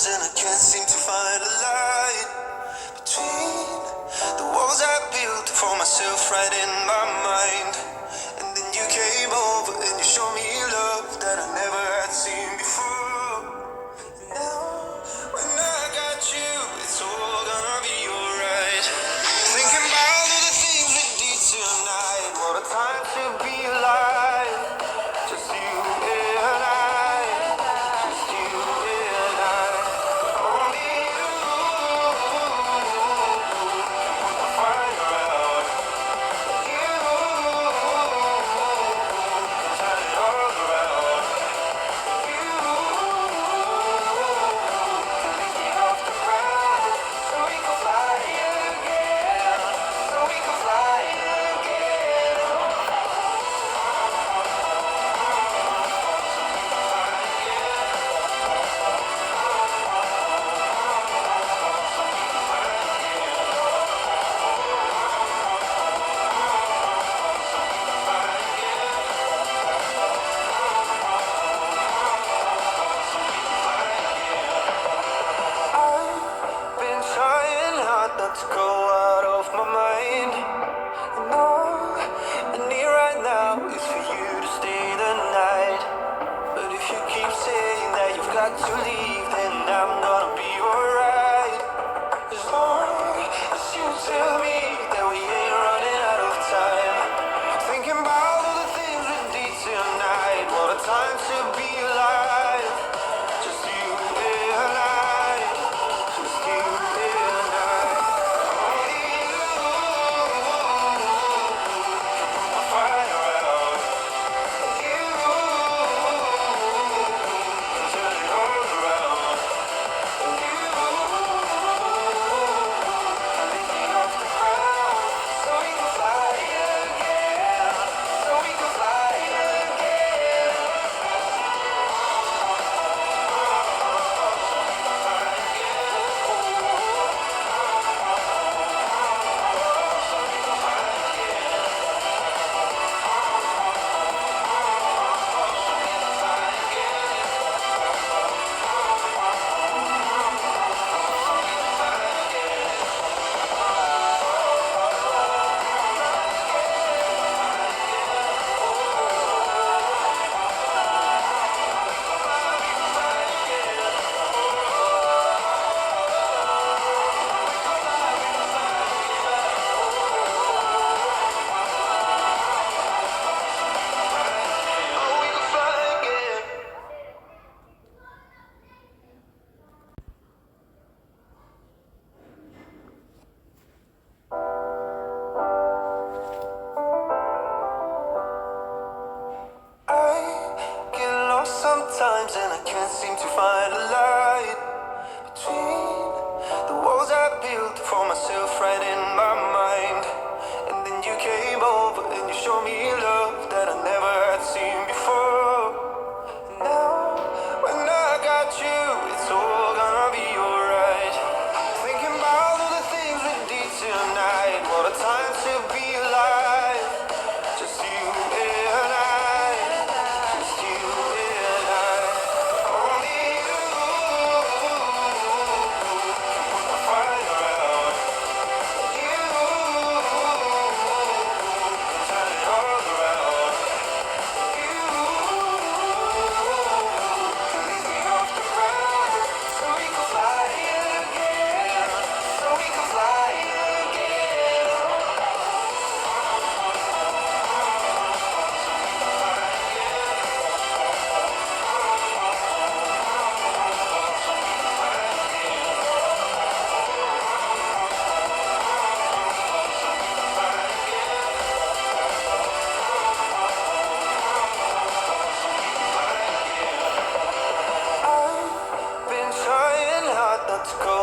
and I can't seem to find a light between the walls I built for myself right in my mind. And then you came over and you showed me love that I never had seen before. Now, when I got you, it's all gonna be alright. Thinking about all the things we did tonight. What a time to be alive. Just you and I. Just you and I. Only you. Put the fire out. You. Turn it all around. You. Lift me off the ground. So we can fly again. So we can fly again. I've been trying hard not to go out of my mind. And all I need right now is for you to stay the night. But if you keep saying that you've got to leave, then I'm gonna be alright. As long as you tell me that we ain't running out of time. Thinking about all the things we did tonight. What a time to be alive. Just you and I. Just you and I. Only you. Put my fire out. You. Turn it all around. You. Lift me off the ground. So we can fly again. So we can fly again. Oh, we can fly again. I get lost sometimes and I can't seem to find a light between the walls I built for myself right in my mind. And then you came over and you showed me love that I never had seen before. Now, when I got you, it's all gonna be alright. Thinking about all the things we did tonight. What a time to be alive. Just you and I. Just you and I. Only you. Put my fire out. You. Turn it all around. You. Lift me off the ground. So we can fly again. So we can fly again. I've been trying hard not to go